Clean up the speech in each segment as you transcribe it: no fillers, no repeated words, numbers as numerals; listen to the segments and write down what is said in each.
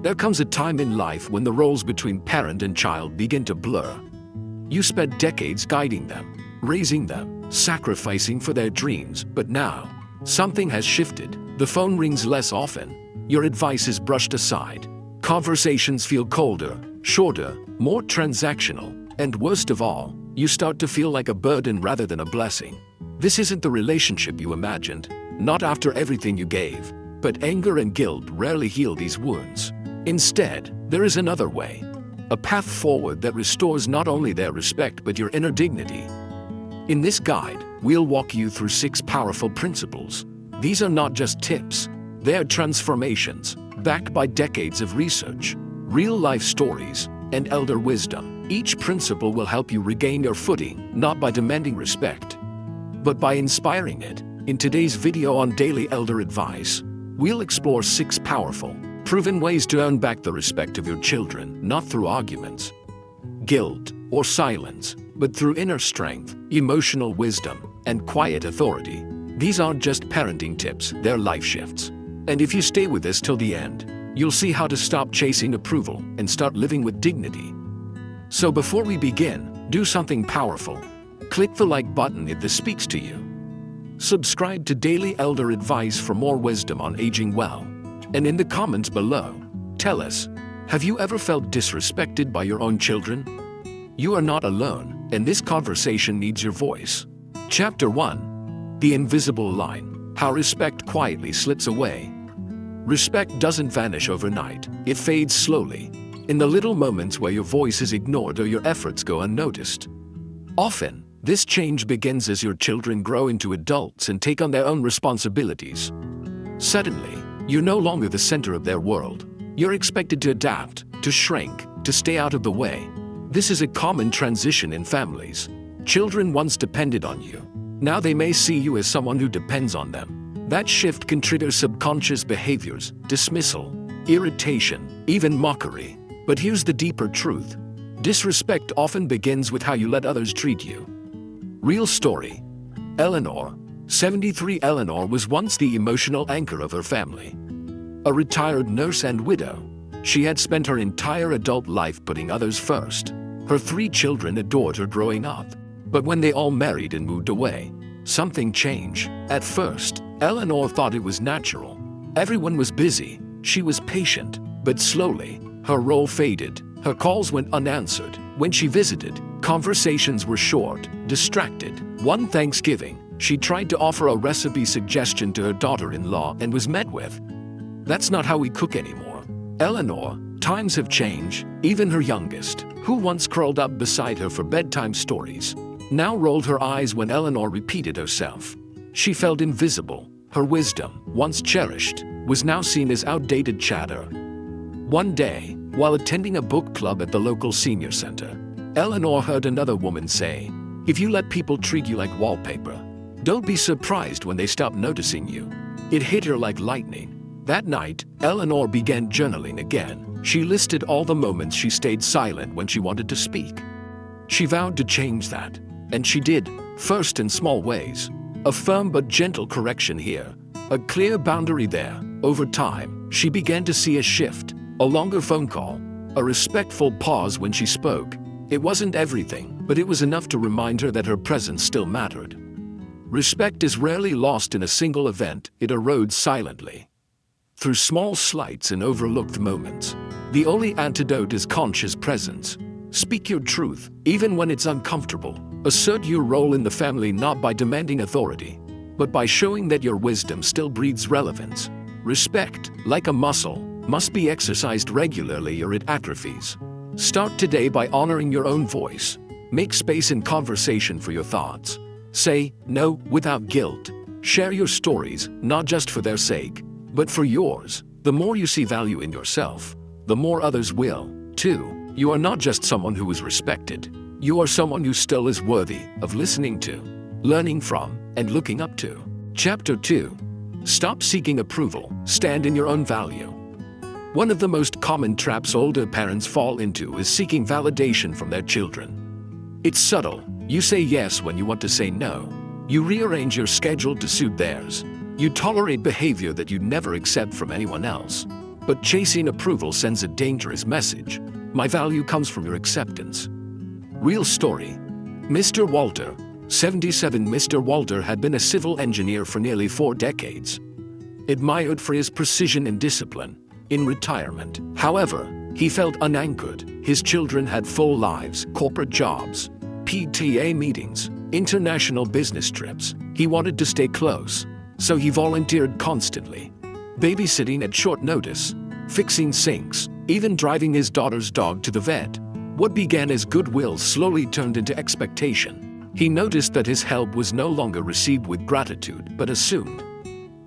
There comes a time in life when the roles between parent and child begin to blur. You spent decades guiding them, raising them, sacrificing for their dreams, but now, something has shifted. The phone rings less often, your advice is brushed aside, conversations feel colder, shorter, more transactional, and worst of all, you start to feel like a burden rather than a blessing. This isn't the relationship you imagined, not after everything you gave, but anger and guilt rarely heal these wounds. Instead, there is another way, a path forward that restores not only their respect but your inner dignity. In this guide, we'll walk you through 6 powerful principles. These are not just tips, they are transformations, backed by decades of research, real-life stories, and elder wisdom. Each principle will help you regain your footing, not by demanding respect, but by inspiring it. In today's video on Daily Elder Advice, we'll explore 6 powerful, proven ways to earn back the respect of your children, not through arguments, guilt, or silence, but through inner strength, emotional wisdom, and quiet authority. These aren't just parenting tips, they're life shifts. And if you stay with us till the end, you'll see how to stop chasing approval and start living with dignity. So before we begin, do something powerful. Click the like button if this speaks to you. Subscribe to Daily Elder Advice for more wisdom on aging well. And in the comments below, tell us, have you ever felt disrespected by your own children? You are not alone, and this conversation needs your voice. Chapter 1. The Invisible Line. How Respect Quietly Slips Away. Respect doesn't vanish overnight, it fades slowly, in the little moments where your voice is ignored or your efforts go unnoticed. Often, this change begins as your children grow into adults and take on their own responsibilities. Suddenly, you're no longer the center of their world. You're expected to adapt, to shrink, to stay out of the way. This is a common transition in families. Children once depended on you. Now they may see you as someone who depends on them. That shift can trigger subconscious behaviors, dismissal, irritation, even mockery. But here's the deeper truth. Disrespect often begins with how you let others treat you. Real story. Eleanor, 73. Eleanor was once the emotional anchor of her family. A retired nurse and widow, she had spent her entire adult life putting others first. Her 3 children adored her growing up. But when they all married and moved away, something changed. At first, Eleanor thought it was natural. Everyone was busy, she was patient, but slowly, her role faded. Her calls went unanswered. When she visited, conversations were short, distracted. One Thanksgiving, she tried to offer a recipe suggestion to her daughter-in-law and was met with, "That's not how we cook anymore." Eleanor, times have changed. Even her youngest, who once curled up beside her for bedtime stories, now rolled her eyes when Eleanor repeated herself. She felt invisible. Her wisdom, once cherished, was now seen as outdated chatter. One day, while attending a book club at the local senior center, Eleanor heard another woman say, "If you let people treat you like wallpaper, don't be surprised when they stop noticing you." It hit her like lightning. That night, Eleanor began journaling again. She listed all the moments she stayed silent when she wanted to speak. She vowed to change that, and she did, first in small ways. A firm but gentle correction here, a clear boundary there. Over time, she began to see a shift, a longer phone call, a respectful pause when she spoke. It wasn't everything, but it was enough to remind her that her presence still mattered. Respect is rarely lost in a single event, it erodes silently. Through small slights and overlooked moments. The only antidote is conscious presence. Speak your truth, even when it's uncomfortable. Assert your role in the family not by demanding authority, but by showing that your wisdom still breeds relevance. Respect, like a muscle, must be exercised regularly or it atrophies. Start today by honoring your own voice. Make space in conversation for your thoughts. Say no without guilt. Share your stories, not just for their sake, but for yours. The more you see value in yourself, the more others will, too. You are not just someone who is respected. You are someone who still is worthy of listening to, learning from, and looking up to. Chapter 2. Stop seeking approval, stand in your own value. One of the most common traps older parents fall into is seeking validation from their children. It's subtle. You say yes when you want to say no. You rearrange your schedule to suit theirs. You tolerate behavior that you'd never accept from anyone else. But chasing approval sends a dangerous message. My value comes from your acceptance. Real story. Mr. Walter, 77. Mr. Walter had been a civil engineer for nearly 4 decades. Admired for his precision and discipline. In retirement, however, he felt unanchored. His children had full lives, corporate jobs, PTA meetings, international business trips. He wanted to stay close, so he volunteered constantly. Babysitting at short notice, fixing sinks, even driving his daughter's dog to the vet. What began as goodwill slowly turned into expectation. He noticed that his help was no longer received with gratitude, but assumed.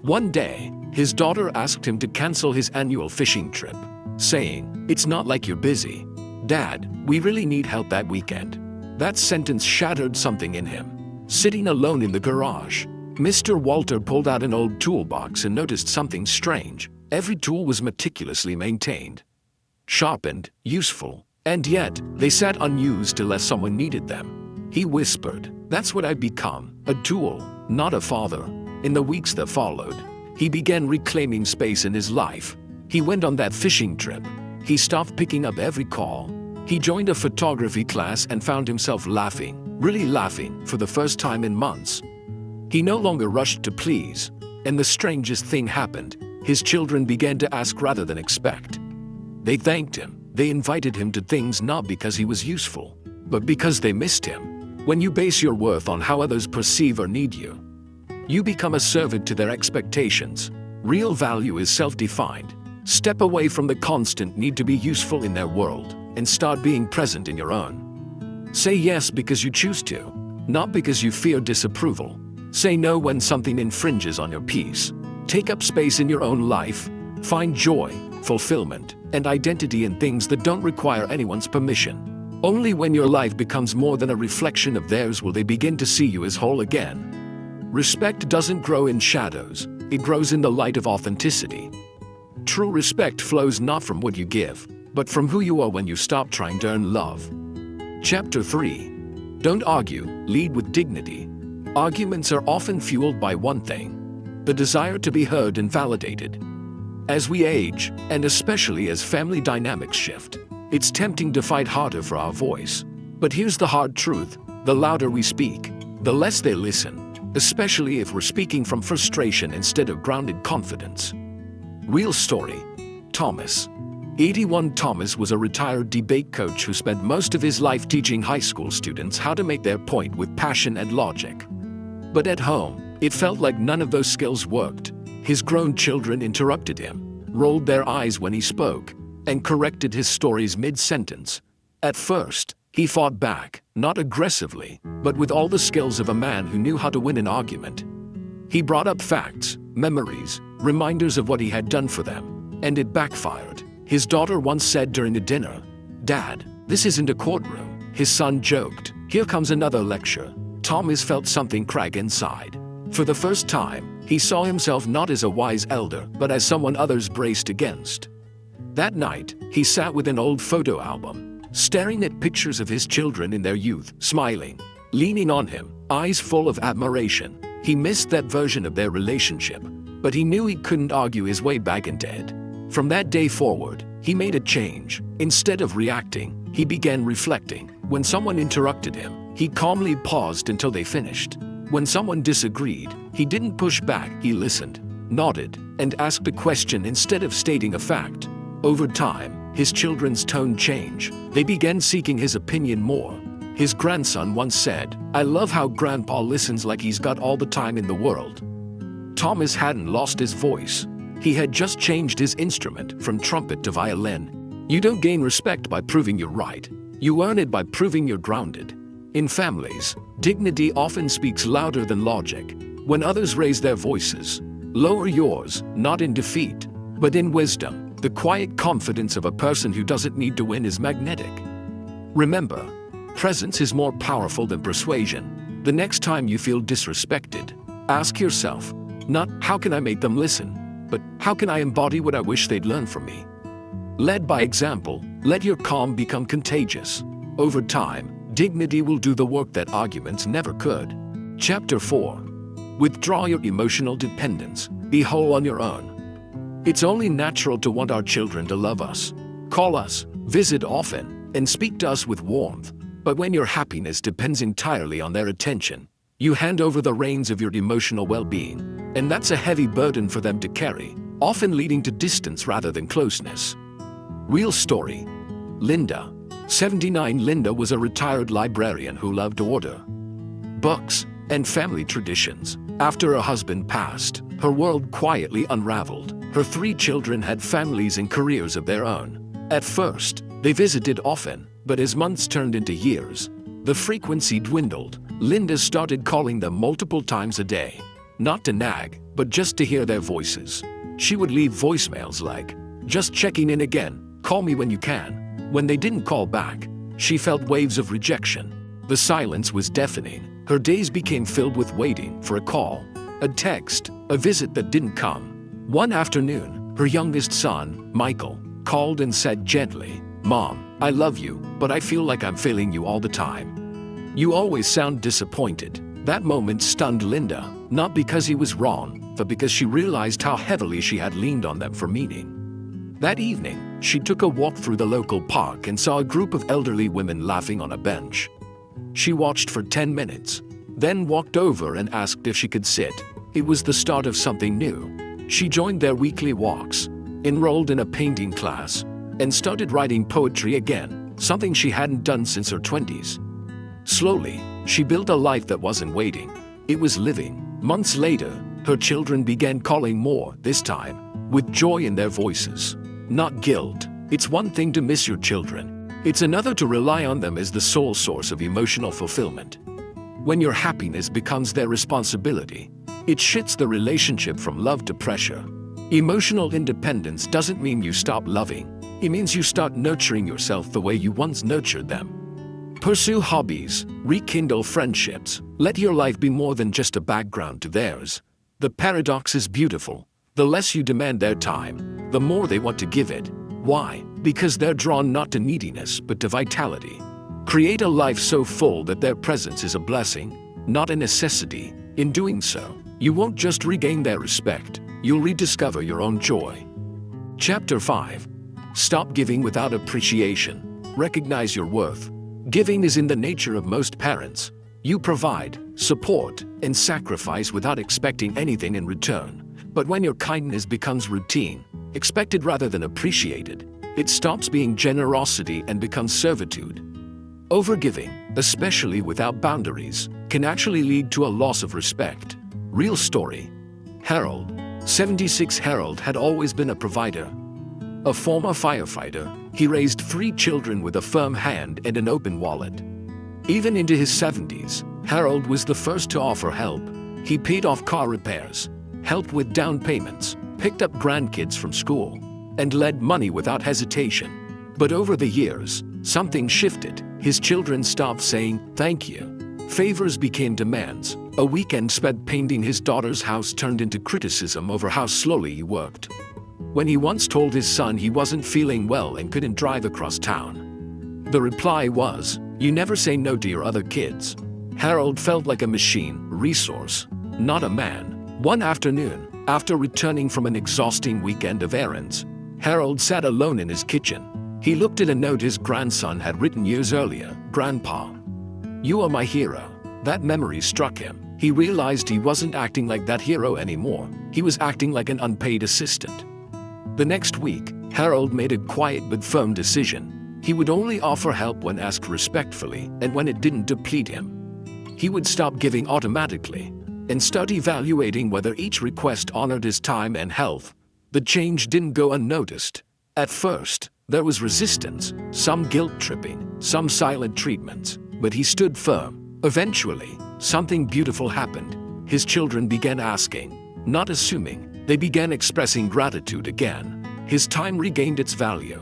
One day, his daughter asked him to cancel his annual fishing trip, saying, "It's not like you're busy. Dad, we really need help that weekend." That sentence shattered something in him. Sitting alone in the garage, Mr. Walter pulled out an old toolbox and noticed something strange. Every tool was meticulously maintained, sharpened, useful, and yet they sat unused unless someone needed them. He whispered, "That's what I've become, a tool, not a father." In the weeks that followed, he began reclaiming space in his life. He went on that fishing trip. He stopped picking up every call. He joined a photography class and found himself laughing, really laughing, for the first time in months. He no longer rushed to please, and the strangest thing happened. His children began to ask rather than expect. They thanked him. They invited him to things not because he was useful, but because they missed him. When you base your worth on how others perceive or need you, you become a servant to their expectations. Real value is self-defined. Step away from the constant need to be useful in their world and start being present in your own. Say yes because you choose to, not because you fear disapproval. Say no when something infringes on your peace. Take up space in your own life. Find joy, fulfillment, and identity in things that don't require anyone's permission. Only when your life becomes more than a reflection of theirs will they begin to see you as whole again. Respect doesn't grow in shadows, it grows in the light of authenticity. True respect flows not from what you give, but from who you are when you stop trying to earn love. Chapter 3. Don't argue, lead with dignity. Arguments are often fueled by one thing: the desire to be heard and validated. As we age, and especially as family dynamics shift, it's tempting to fight harder for our voice. But here's the hard truth: the louder we speak, the less they listen, especially if we're speaking from frustration instead of grounded confidence. Real story. Thomas, 81. Thomas was a retired debate coach who spent most of his life teaching high school students how to make their point with passion and logic. But at home, it felt like none of those skills worked. His grown children interrupted him, rolled their eyes when he spoke, and corrected his stories mid-sentence. At first, he fought back, not aggressively, but with all the skills of a man who knew how to win an argument. He brought up facts, memories, reminders of what he had done for them, and it backfired. His daughter once said during a dinner, "Dad, this isn't a courtroom." His son joked, "Here comes another lecture." Thomas felt something crack inside. For the first time, he saw himself not as a wise elder, but as someone others braced against. That night, he sat with an old photo album, staring at pictures of his children in their youth, smiling, leaning on him, eyes full of admiration. He missed that version of their relationship, but he knew he couldn't argue his way back into it. From that day forward, he made a change. Instead of reacting, he began reflecting. When someone interrupted him, he calmly paused until they finished. When someone disagreed, he didn't push back, he listened, nodded, and asked a question instead of stating a fact. Over time, his children's tone changed. They began seeking his opinion more. His grandson once said, "I love how Grandpa listens like he's got all the time in the world." Thomas hadn't lost his voice. He had just changed his instrument from trumpet to violin. You don't gain respect by proving you're right. You earn it by proving you're grounded. In families, dignity often speaks louder than logic. When others raise their voices, lower yours, not in defeat, but in wisdom. The quiet confidence of a person who doesn't need to win is magnetic. Remember, presence is more powerful than persuasion. The next time you feel disrespected, ask yourself, not "How can I make them listen?" but "How can I embody what I wish they'd learn from me?" Led by example, let your calm become contagious. Over time, dignity will do the work that arguments never could. Chapter 4. Withdraw your emotional dependence. Be whole on your own. It's only natural to want our children to love us, call us, visit often, and speak to us with warmth. But when your happiness depends entirely on their attention, you hand over the reins of your emotional well-being, and that's a heavy burden for them to carry, often leading to distance rather than closeness. Real story. Linda, 79. Linda was a retired librarian who loved order, books, and family traditions. After her husband passed, her world quietly unraveled. Her 3 children had families and careers of their own. At first, they visited often, but as months turned into years, the frequency dwindled. Linda started calling them multiple times a day, not to nag, but just to hear their voices. She would leave voicemails like, "Just checking in again, call me when you can." When they didn't call back, she felt waves of rejection. The silence was deafening. Her days became filled with waiting for a call, a text, a visit that didn't come. One afternoon, her youngest son, Michael, called and said gently, "Mom, I love you, but I feel like I'm failing you all the time. You always sound disappointed." That moment stunned Linda, not because he was wrong, but because she realized how heavily she had leaned on them for meaning. That evening, she took a walk through the local park and saw a group of elderly women laughing on a bench. She watched for 10 minutes, then walked over and asked if she could sit. It was the start of something new. She joined their weekly walks, enrolled in a painting class, and started writing poetry again, something she hadn't done since her 20s. Slowly, she built a life that wasn't waiting. It was living. Months later, her children began calling more, this time, with joy in their voices. Not guilt. It's one thing to miss your children. It's another to rely on them as the sole source of emotional fulfillment. When your happiness becomes their responsibility, it shifts the relationship from love to pressure. Emotional independence doesn't mean you stop loving. It means you start nurturing yourself the way you once nurtured them. Pursue hobbies, rekindle friendships. Let your life be more than just a background to theirs. The paradox is beautiful. The less you demand their time, the more they want to give it. Why? Because they're drawn not to neediness, but to vitality. Create a life so full that their presence is a blessing, not a necessity. In doing so, you won't just regain their respect, you'll rediscover your own joy. Chapter 5. Stop giving without appreciation. Recognize your worth. Giving is in the nature of most parents. You provide, support, and sacrifice without expecting anything in return. But when your kindness becomes routine, expected rather than appreciated, it stops being generosity and becomes servitude. Overgiving, especially without boundaries, can actually lead to a loss of respect. Real story. Harold, 76. Harold had always been a provider. A former firefighter, he raised 3 children with a firm hand and an open wallet. Even into his 70s, Harold was the first to offer help. He paid off car repairs, helped with down payments, picked up grandkids from school, and led money without hesitation. But over the years, something shifted. His children stopped saying, "Thank you." Favors became demands. A weekend spent painting his daughter's house turned into criticism over how slowly he worked. When he once told his son he wasn't feeling well and couldn't drive across town, the reply was, "You never say no to your other kids." Harold felt like a machine, resource, not a man. One afternoon, after returning from an exhausting weekend of errands, Harold sat alone in his kitchen. He looked at a note his grandson had written years earlier. "Grandpa, you are my hero." That memory struck him. He realized he wasn't acting like that hero anymore. He was acting like an unpaid assistant. The next week, Harold made a quiet but firm decision. He would only offer help when asked respectfully and when it didn't deplete him. He would stop giving automatically and start evaluating whether each request honored his time and health. The change didn't go unnoticed. At first, there was resistance, some guilt-tripping, some silent treatments, but he stood firm. Eventually, something beautiful happened. His children began asking, not assuming. They began expressing gratitude again. His time regained its value.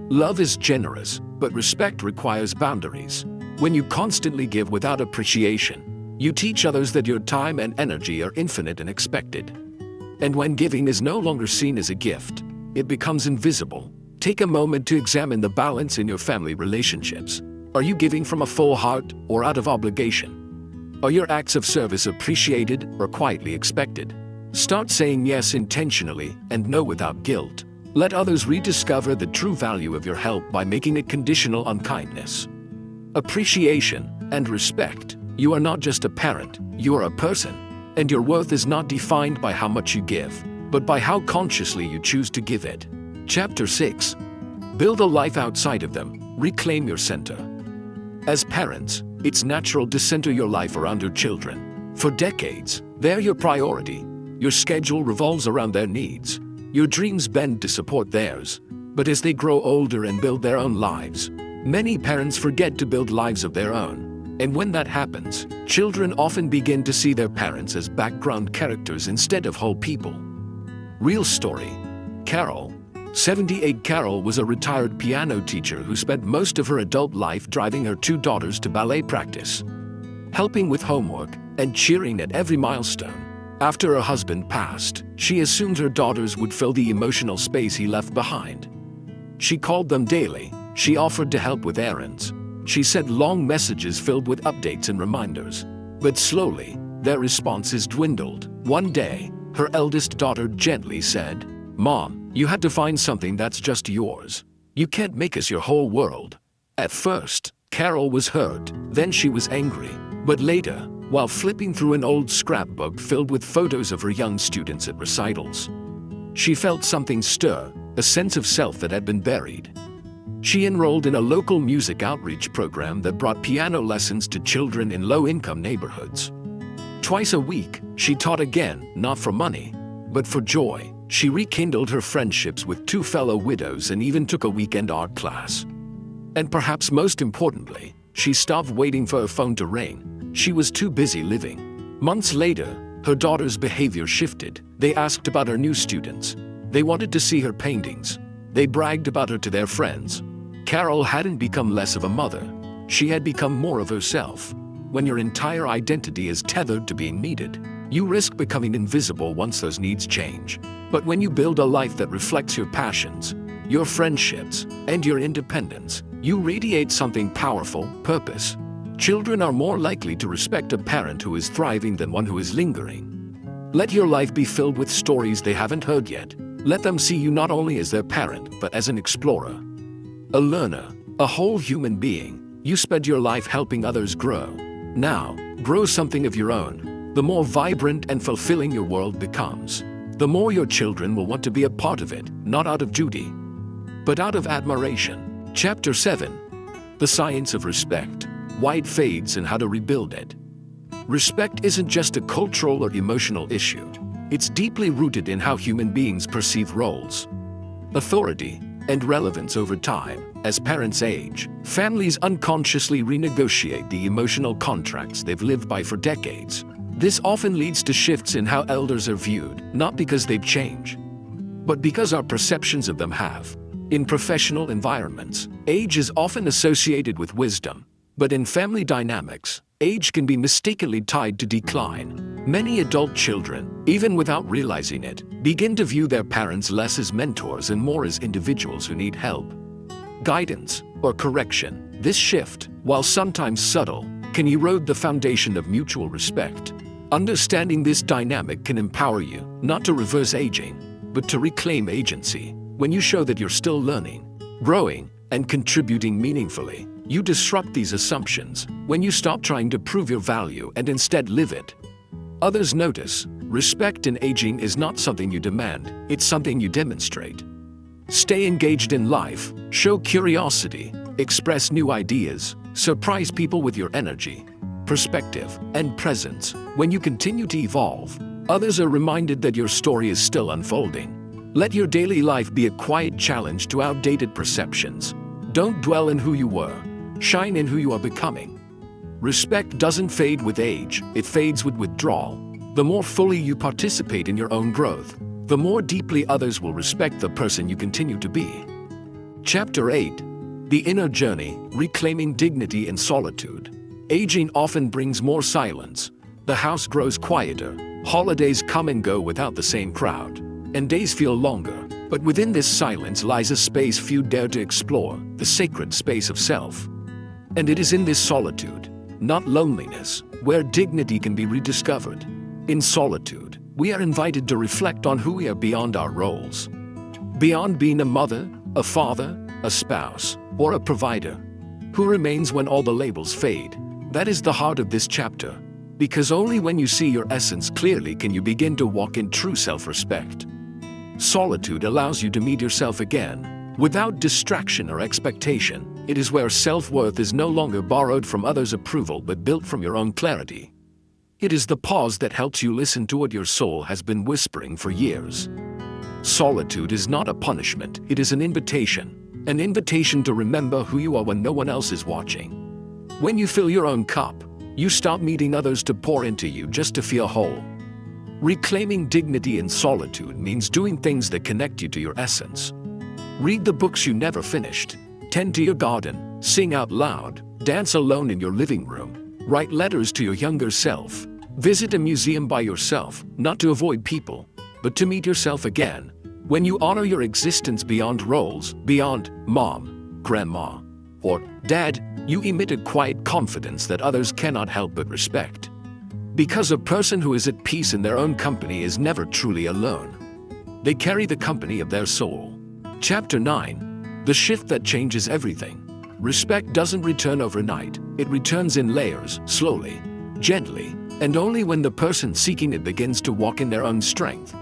Love is generous, but respect requires boundaries. When you constantly give without appreciation, you teach others that your time and energy are infinite and expected. And when giving is no longer seen as a gift, it becomes invisible. Take a moment to examine the balance in your family relationships. Are you giving from a full heart or out of obligation? Are your acts of service appreciated or quietly expected? Start saying yes intentionally and no without guilt. Let others rediscover the true value of your help by making it conditional on kindness. Appreciation and respect. You are not just a parent, you are a person. And your worth is not defined by how much you give, but by how consciously you choose to give it. Chapter 6. Build a life outside of them. Reclaim your center. As parents, it's natural to center your life around your children. For decades, they're your priority. Your schedule revolves around their needs. Your dreams bend to support theirs. But as they grow older and build their own lives, many parents forget to build lives of their own. And when that happens, children often begin to see their parents as background characters instead of whole people. Real story. Carol, 78. Carol was a retired piano teacher who spent most of her adult life driving her 2 daughters to ballet practice, helping with homework, and cheering at every milestone. After her husband passed, she assumed her daughters would fill the emotional space he left behind. She called them daily. She offered to help with errands. She sent long messages filled with updates and reminders. But slowly, their responses dwindled. One day, her eldest daughter gently said, "Mom, you had to find something that's just yours. You can't make us your whole world." At first, Carol was hurt, then she was angry. But later, while flipping through an old scrapbook filled with photos of her young students at recitals, she felt something stir, a sense of self that had been buried. She enrolled in a local music outreach program that brought piano lessons to children in low-income neighborhoods. Twice a week, she taught again, not for money, but for joy. She rekindled her friendships with 2 fellow widows and even took a weekend art class. And perhaps most importantly, she stopped waiting for her phone to ring. She was too busy living. Months later, her daughter's behavior shifted. They asked about her new students. They wanted to see her paintings. They bragged about her to their friends. Carol hadn't become less of a mother. She had become more of herself. When your entire identity is tethered to being needed, you risk becoming invisible once those needs change. But when you build a life that reflects your passions, your friendships, and your independence, you radiate something powerful: purpose. Children are more likely to respect a parent who is thriving than one who is lingering. Let your life be filled with stories they haven't heard yet. Let them see you not only as their parent, but as an explorer, a learner, a whole human being. You spent your life helping others grow. Now, grow something of your own. The more vibrant and fulfilling your world becomes, the more your children will want to be a part of it, not out of duty, but out of admiration. Chapter 7. The Science of Respect. Why it fades and how to rebuild it. Respect isn't just a cultural or emotional issue. It's deeply rooted in how human beings perceive roles, authority, and relevance over time. As parents age, families unconsciously renegotiate the emotional contracts they've lived by for decades. This often leads to shifts in how elders are viewed, not because they've changed, but because our perceptions of them have. In professional environments, age is often associated with wisdom, but in family dynamics, age can be mistakenly tied to decline. Many adult children, even without realizing it, begin to view their parents less as mentors and more as individuals who need help, guidance, or correction. This shift, while sometimes subtle, can erode the foundation of mutual respect. Understanding this dynamic can empower you, not to reverse aging, but to reclaim agency. When you show that you're still learning, growing, and contributing meaningfully, you disrupt these assumptions. When you stop trying to prove your value and instead live it, others notice. Respect in aging is not something you demand, it's something you demonstrate. Stay engaged in life, show curiosity, express new ideas, surprise people with your energy, perspective, and presence. When you continue to evolve, others are reminded that your story is still unfolding. Let your daily life be a quiet challenge to outdated perceptions. Don't dwell in who you were, shine in who you are becoming. Respect doesn't fade with age, it fades with withdrawal. The more fully you participate in your own growth, the more deeply others will respect the person you continue to be. Chapter 8. The Inner Journey, Reclaiming Dignity in Solitude. Aging often brings more silence. The house grows quieter, holidays come and go without the same crowd, and days feel longer. But within this silence lies a space few dare to explore, the sacred space of self. And it is in this solitude, not loneliness, where dignity can be rediscovered. In solitude, we are invited to reflect on who we are beyond our roles. Beyond being a mother, a father, a spouse, or a provider. Who remains when all the labels fade? That is the heart of this chapter. Because only when you see your essence clearly can you begin to walk in true self-respect. Solitude allows you to meet yourself again, without distraction or expectation. It is where self-worth is no longer borrowed from others' approval but built from your own clarity. It is the pause that helps you listen to what your soul has been whispering for years. Solitude is not a punishment, it is an invitation. An invitation to remember who you are when no one else is watching. When you fill your own cup, you stop needing others to pour into you just to feel whole. Reclaiming dignity in solitude means doing things that connect you to your essence. Read the books you never finished, tend to your garden, sing out loud, dance alone in your living room, write letters to your younger self, visit a museum by yourself, not to avoid people, but to meet yourself again. When you honor your existence beyond roles, beyond mom, grandma, or dad, you emit a quiet confidence that others cannot help but respect. Because a person who is at peace in their own company is never truly alone. They carry the company of their soul. Chapter 9. The shift that changes everything. Respect doesn't return overnight. It returns in layers, slowly, gently, and only when the person seeking it begins to walk in their own strength.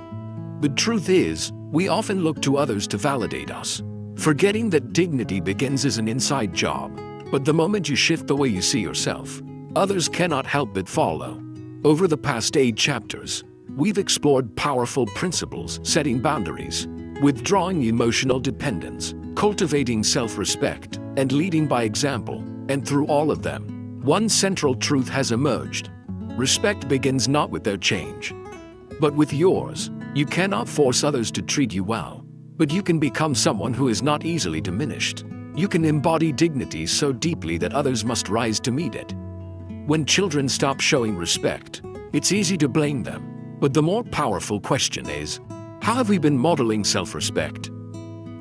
The truth is, we often look to others to validate us, forgetting that dignity begins as an inside job. But the moment you shift the way you see yourself, others cannot help but follow. Over the past 8 chapters, we've explored powerful principles, setting boundaries, withdrawing emotional dependence, cultivating self-respect, and leading by example. And through all of them, one central truth has emerged. Respect begins not with their change, but with yours. You cannot force others to treat you well, but you can become someone who is not easily diminished. You can embody dignity so deeply that others must rise to meet it. When children stop showing respect, it's easy to blame them. But the more powerful question is, how have we been modeling self-respect?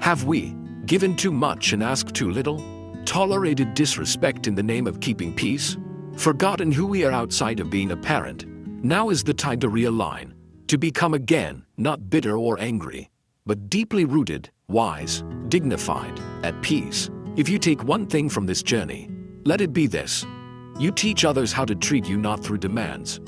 Have we given too much and asked too little? Tolerated disrespect in the name of keeping peace? Forgotten who we are outside of being a parent? Now is the time to realign, to become again, not bitter or angry, but deeply rooted, wise, dignified, at peace. If you take one thing from this journey, let it be this. You teach others how to treat you not through demands,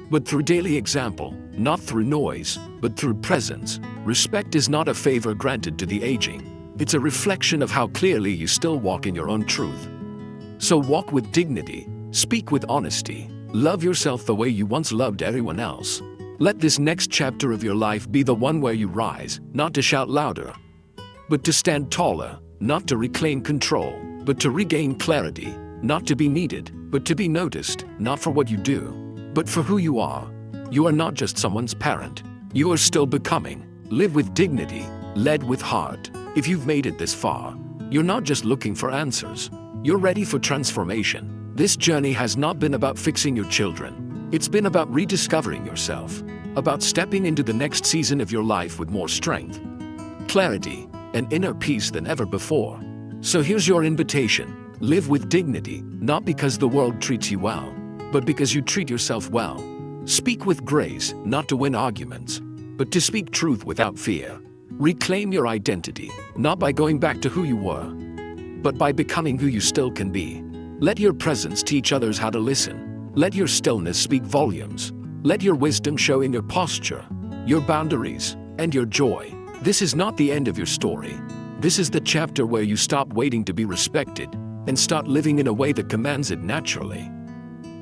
but through daily example, not through noise, but through presence. Respect is not a favor granted to the aging. It's a reflection of how clearly you still walk in your own truth. So walk with dignity, speak with honesty, love yourself the way you once loved everyone else. Let this next chapter of your life be the one where you rise, not to shout louder, but to stand taller, not to reclaim control, but to regain clarity, not to be needed, but to be noticed, not for what you do, but for who you are. You are not just someone's parent. You are still becoming. Live with dignity, led with heart. If you've made it this far, you're not just looking for answers. You're ready for transformation. This journey has not been about fixing your children. It's been about rediscovering yourself, about stepping into the next season of your life with more strength, clarity, and inner peace than ever before. So here's your invitation. Live with dignity, not because the world treats you well, but because you treat yourself well. Speak with grace, not to win arguments, but to speak truth without fear. Reclaim your identity, not by going back to who you were, but by becoming who you still can be. Let your presence teach others how to listen. Let your stillness speak volumes. Let your wisdom show in your posture, your boundaries, and your joy. This is not the end of your story. This is the chapter where you stop waiting to be respected and start living in a way that commands it naturally.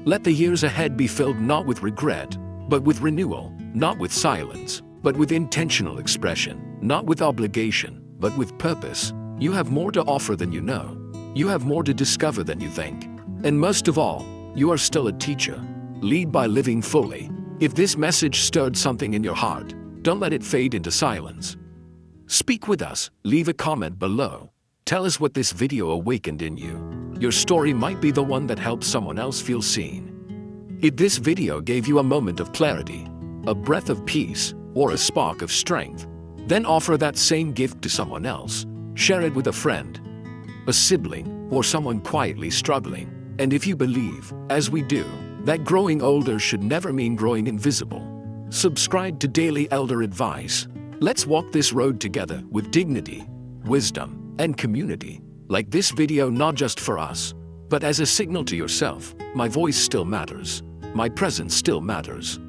Let the years ahead be filled not with regret, but with renewal, not with silence, but with intentional expression, not with obligation, but with purpose. You have more to offer than you know. You have more to discover than you think. And most of all, you are still a teacher. Lead by living fully. If this message stirred something in your heart, don't let it fade into silence. Speak with us, leave a comment below. Tell us what this video awakened in you. Your story might be the one that helps someone else feel seen. If this video gave you a moment of clarity, a breath of peace, or a spark of strength, then offer that same gift to someone else. Share it with a friend, a sibling, or someone quietly struggling. And if you believe, as we do, that growing older should never mean growing invisible. Subscribe to Daily Elder Advice. Let's walk this road together with dignity, wisdom, and community. Like this video not just for us, but as a signal to yourself, my voice still matters. My presence still matters.